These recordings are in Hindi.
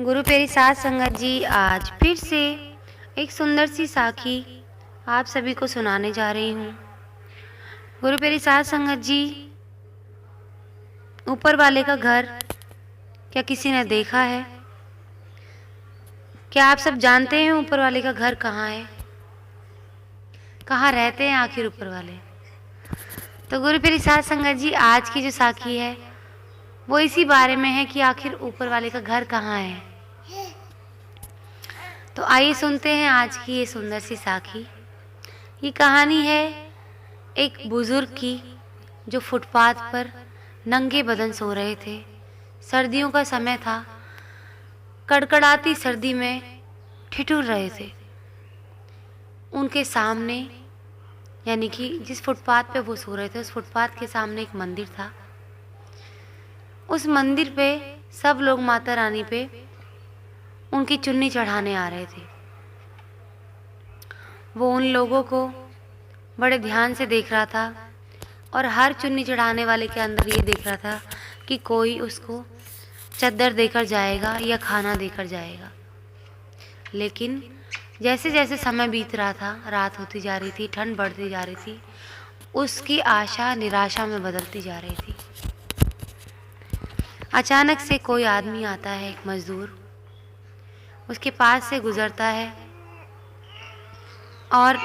गुरु प्यारी साध संगत जी, आज फिर से एक सुंदर सी साखी आप सभी को सुनाने जा रही हूँ। गुरु प्यारी साध संगत जी, ऊपर वाले का घर क्या किसी ने देखा है? क्या आप सब जानते हैं ऊपर वाले का घर कहाँ है? कहाँ रहते हैं आखिर ऊपर वाले? तो गुरु प्यारी साध संगत जी, आज की जो साखी है वो इसी बारे में है कि आखिर ऊपर वाले का घर कहाँ है। तो आइए सुनते हैं आज की ये सुंदर सी साखी। ये कहानी है एक बुजुर्ग की जो फुटपाथ पर नंगे बदन सो रहे थे। सर्दियों का समय था, कड़कड़ाती सर्दी में ठिठुर रहे थे। उनके सामने, यानी कि जिस फुटपाथ पे वो सो रहे थे उस फुटपाथ के सामने एक मंदिर था। उस मंदिर पे सब लोग माता रानी पे उनकी चुन्नी चढ़ाने आ रहे थे। वो उन लोगों को बड़े ध्यान से देख रहा था और हर चुन्नी चढ़ाने वाले के अंदर ये देख रहा था कि कोई उसको चद्दर देकर जाएगा या खाना देकर जाएगा। लेकिन जैसे जैसे समय बीत रहा था, रात होती जा रही थी, ठंड बढ़ती जा रही थी, उसकी आशा निराशा में बदलती जा रही थी। अचानक से कोई आदमी आता है, एक मजदूर उसके पास से गुजरता है और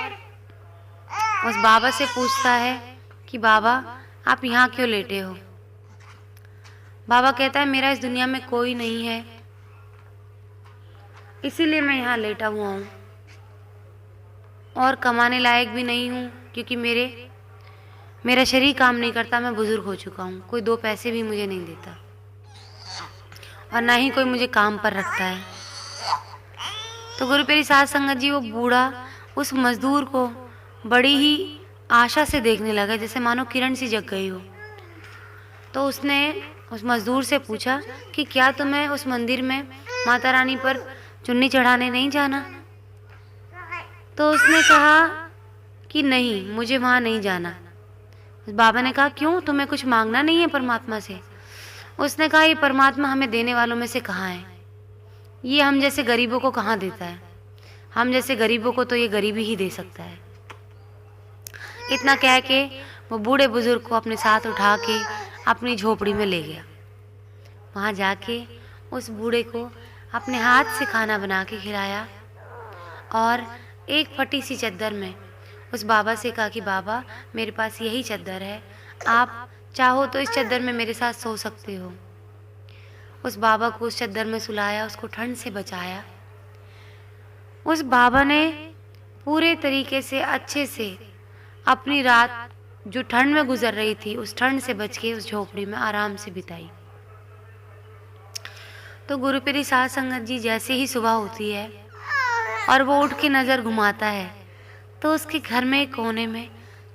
उस बाबा से पूछता है कि बाबा, आप यहाँ क्यों लेटे हो? बाबा कहता है, मेरा इस दुनिया में कोई नहीं है, इसीलिए मैं यहाँ लेटा हुआ हूँ और कमाने लायक भी नहीं हूँ, क्योंकि मेरा शरीर काम नहीं करता। मैं बुजुर्ग हो चुका हूँ, कोई दो पैसे भी मुझे नहीं देता और ना ही कोई मुझे काम पर रखता है। तो गुरु प्यारी साध संगत जी, वो बूढ़ा उस मजदूर को बड़ी ही आशा से देखने लगा, जैसे मानो किरण सी जग गई हो। तो उसने उस मजदूर से पूछा कि क्या तुम्हें उस मंदिर में माता रानी पर चुन्नी चढ़ाने नहीं जाना? तो उसने कहा कि नहीं, मुझे वहाँ नहीं जाना। उस बाबा ने कहा, क्यों, तुम्हें कुछ मांगना नहीं है परमात्मा से? उसने कहा, ये परमात्मा हमें देने वालों में से कहाँ है? ये हम जैसे गरीबों को कहाँ देता है? हम जैसे गरीबों को तो ये गरीबी ही दे सकता है। इतना कह के वो बूढ़े बुजुर्ग को अपने साथ उठा के अपनी झोपड़ी में ले गया। वहाँ जाके उस बूढ़े को अपने हाथ से खाना बना के खिलाया और एक फटी सी चद्दर में उस बाबा से कहा कि बाबा, मेरे पास यही चद्दर है, आप चाहो तो इस चद्दर में मेरे साथ सो सकते हो। उस बाबा को उस चद्दर में सुलाया, उसको ठंड से बचाया। उस बाबा ने पूरे तरीके से अच्छे से अपनी रात जो ठंड में गुजर रही थी, उस ठंड से बच के उस झोपड़ी में आराम से बिताई। तो गुरु प्यारी साध संगत जी, जैसे ही सुबह होती है और वो उठ के नज़र घुमाता है तो उसके घर में एक कोने में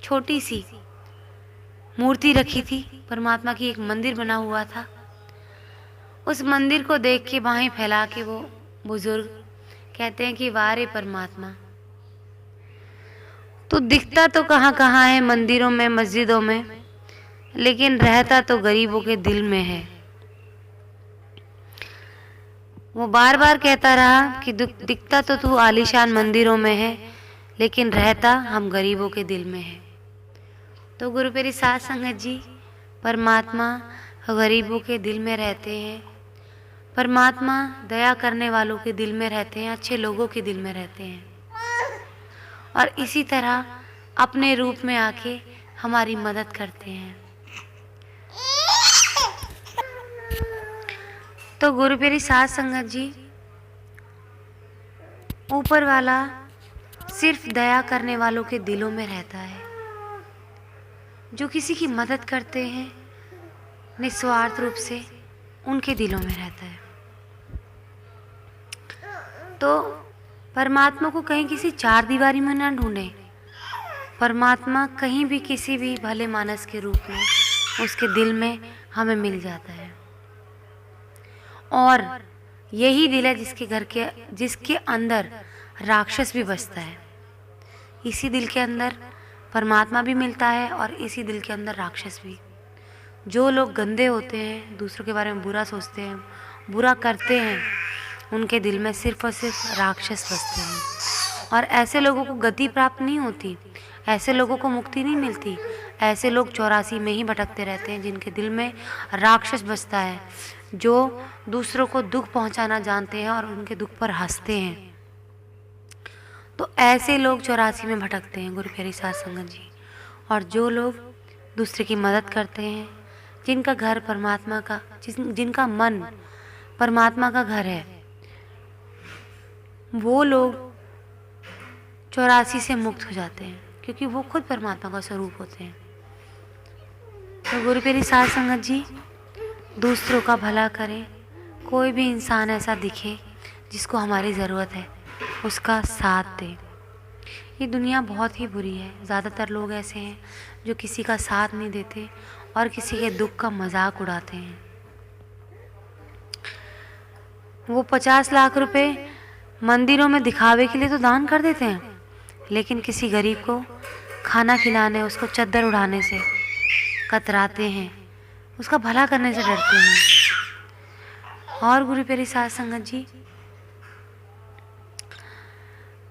छोटी सी मूर्ति रखी थी। परमात्मा की एक मंदिर बना हुआ था। उस मंदिर को देख के बाहें फैला के वो बुजुर्ग कहते हैं कि वाह रे परमात्मा, तो दिखता तो कहाँ कहाँ है मंदिरों में, मस्जिदों में, लेकिन रहता तो गरीबों के दिल में है। वो बार बार कहता रहा कि दिखता तो तू आलीशान मंदिरों में है, लेकिन रहता हम गरीबों के दिल में है। तो गुरु प्यारी साध संगत जी, परमात्मा गरीबों के दिल में रहते हैं। परमात्मा दया करने वालों के दिल में रहते हैं, अच्छे लोगों के दिल में रहते हैं और इसी तरह अपने रूप में आके हमारी मदद करते हैं। तो गुरु प्यारी साध संगत जी, ऊपर वाला सिर्फ दया करने वालों के दिलों में रहता है। जो किसी की मदद करते हैं निस्वार्थ रूप से, उनके दिलों में रहता है। तो परमात्मा को कहीं किसी चार दीवारी में ना ढूंढें। परमात्मा कहीं भी किसी भी भले मानस के रूप में उसके दिल में हमें मिल जाता है। और यही दिल है जिसके अंदर राक्षस भी बसता है। इसी दिल के अंदर परमात्मा भी मिलता है और इसी दिल के अंदर राक्षस भी। जो लोग गंदे होते हैं, दूसरों के बारे में बुरा सोचते हैं, बुरा करते हैं, उनके दिल में सिर्फ और सिर्फ राक्षस बसते हैं। और ऐसे लोगों को गति प्राप्त नहीं होती, ऐसे लोगों को मुक्ति नहीं मिलती। ऐसे लोग 84 में ही भटकते रहते हैं जिनके दिल में राक्षस बसता है, जो दूसरों को दुख पहुंचाना जानते हैं और उनके दुख पर हंसते हैं। तो ऐसे लोग 84 में भटकते हैं गुरु प्यारी साध संगत जी। और जो लोग दूसरे की मदद करते हैं, जिनका घर परमात्मा का, जिनका मन परमात्मा का घर है, वो लोग 84 से मुक्त हो जाते हैं, क्योंकि वो खुद परमात्मा का स्वरूप होते हैं। तो गुरु प्यारी साध संगत जी, दूसरों का भला करें। कोई भी इंसान ऐसा दिखे जिसको हमारी ज़रूरत है, उसका साथ दें। ये दुनिया बहुत ही बुरी है। ज़्यादातर लोग ऐसे हैं जो किसी का साथ नहीं देते और किसी के दुख का मजाक उड़ाते हैं। वो 50 लाख रुपए मंदिरों में दिखावे के लिए तो दान कर देते हैं, लेकिन किसी गरीब को खाना खिलाने, उसको चद्दर उड़ाने से कतराते हैं, उसका भला करने से डरते हैं। और गुरु प्यारी साध संगत जी,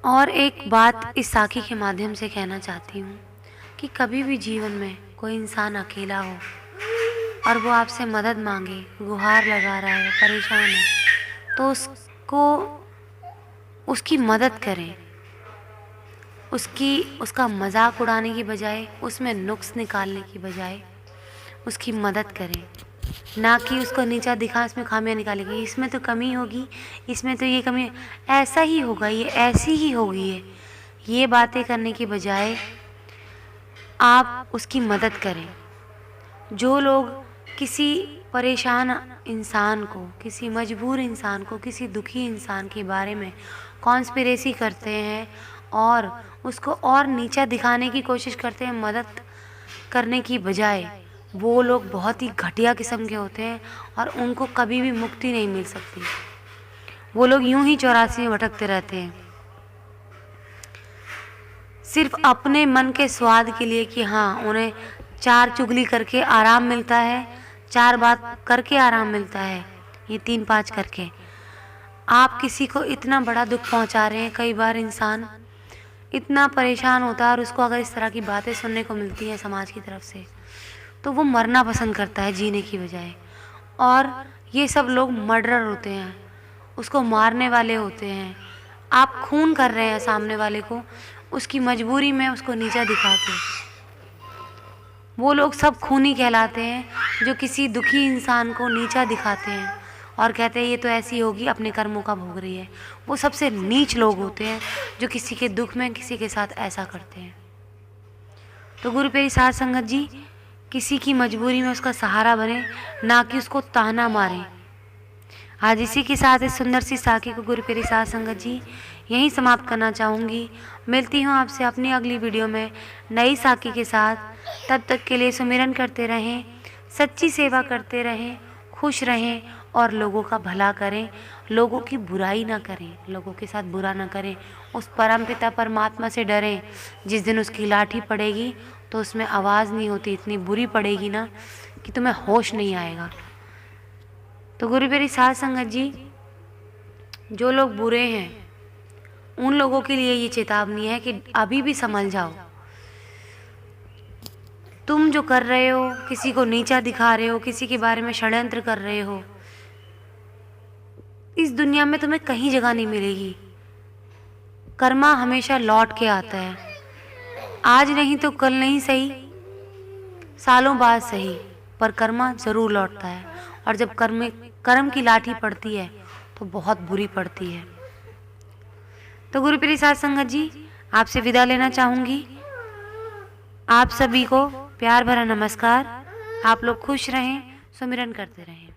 और एक बात इस साखी के माध्यम से कहना चाहती हूँ कि कभी भी जीवन में कोई इंसान अकेला हो और वो आपसे मदद मांगे, गुहार लगा रहा है, परेशान है, तो उसकी मदद करें। उसका मजाक उड़ाने की बजाय, उसमें नुक्स निकालने की बजाय उसकी मदद करें, ना कि उसको नीचा दिखा, इसमें खामियां निकालेंगे, इसमें तो कमी होगी, इसमें तो ये कमी, ऐसा ही होगा, ये ऐसी ही होगी है, ये बातें करने की बजाय आप उसकी मदद करें। जो लोग किसी परेशान इंसान को, किसी मजबूर इंसान को, किसी दुखी इंसान के बारे में कॉन्स्पिरेसी करते हैं और उसको और नीचा दिखाने की कोशिश करते हैं मदद करने की बजाय, वो लोग बहुत ही घटिया किस्म के होते हैं और उनको कभी भी मुक्ति नहीं मिल सकती। वो लोग यूं ही 84 में भटकते रहते हैं, सिर्फ अपने मन के स्वाद के लिए कि हाँ, उन्हें 4 चुगली करके आराम मिलता है, 4 बात करके आराम मिलता है, ये 3-5 करके। आप किसी को इतना बड़ा दुख पहुंचा रहे हैं। कई बार इंसान इतना परेशान होता है और उसको अगर इस तरह की बातें सुनने को मिलती हैं समाज की तरफ से, तो वो मरना पसंद करता है जीने की बजाय। और ये सब लोग मर्डरर होते हैं, उसको मारने वाले होते हैं। आप खून कर रहे हैं सामने वाले को, उसकी मजबूरी में उसको नीचा दिखा के। वो लोग सब खूनी कहलाते हैं जो किसी दुखी इंसान को नीचा दिखाते हैं और कहते हैं ये तो ऐसी होगी, अपने कर्मों का भोग रही है। वो सबसे नीच लोग होते हैं जो किसी के दुख में किसी के साथ ऐसा करते हैं। तो गुरु प्यारी साध संगत जी, किसी की मजबूरी में उसका सहारा बने, ना कि उसको ताना मारें। आज इसी के साथ इस सुंदर सी साखी को गुरु प्यारी साध संगत जी यहीं समाप्त करना चाहूँगी। मिलती हूँ आपसे अपनी अगली वीडियो में नई साखी के साथ। तब तक के लिए सुमिरन करते रहें, सच्ची सेवा करते रहें, खुश रहें और लोगों का भला करें, लोगों की बुराई ना करें, लोगों के साथ बुरा ना करें। उस परमपिता परमात्मा से डरें। जिस दिन उसकी लाठी पड़ेगी तो उसमें आवाज़ नहीं होती, इतनी बुरी पड़ेगी ना कि तुम्हें होश नहीं आएगा। तो गुरु प्यारी साध संगत जी, जो लोग बुरे हैं उन लोगों के लिए ये चेतावनी है कि अभी भी संभल जाओ। तुम जो कर रहे हो, किसी को नीचा दिखा रहे हो, किसी के बारे में षड्यंत्र कर रहे हो, इस दुनिया में तुम्हें कहीं जगह नहीं मिलेगी। कर्मा हमेशा लौट के आता है, आज नहीं तो कल नहीं सही, सालों बाद सही, पर कर्मा जरूर लौटता है। और जब कर्म की लाठी पड़ती है तो बहुत बुरी पड़ती है। तो गुरु प्यारी साध संगत जी, आपसे विदा लेना चाहूँगी। आप सभी को प्यार भरा नमस्कार। आप लोग खुश रहें, सुमिरन करते रहें।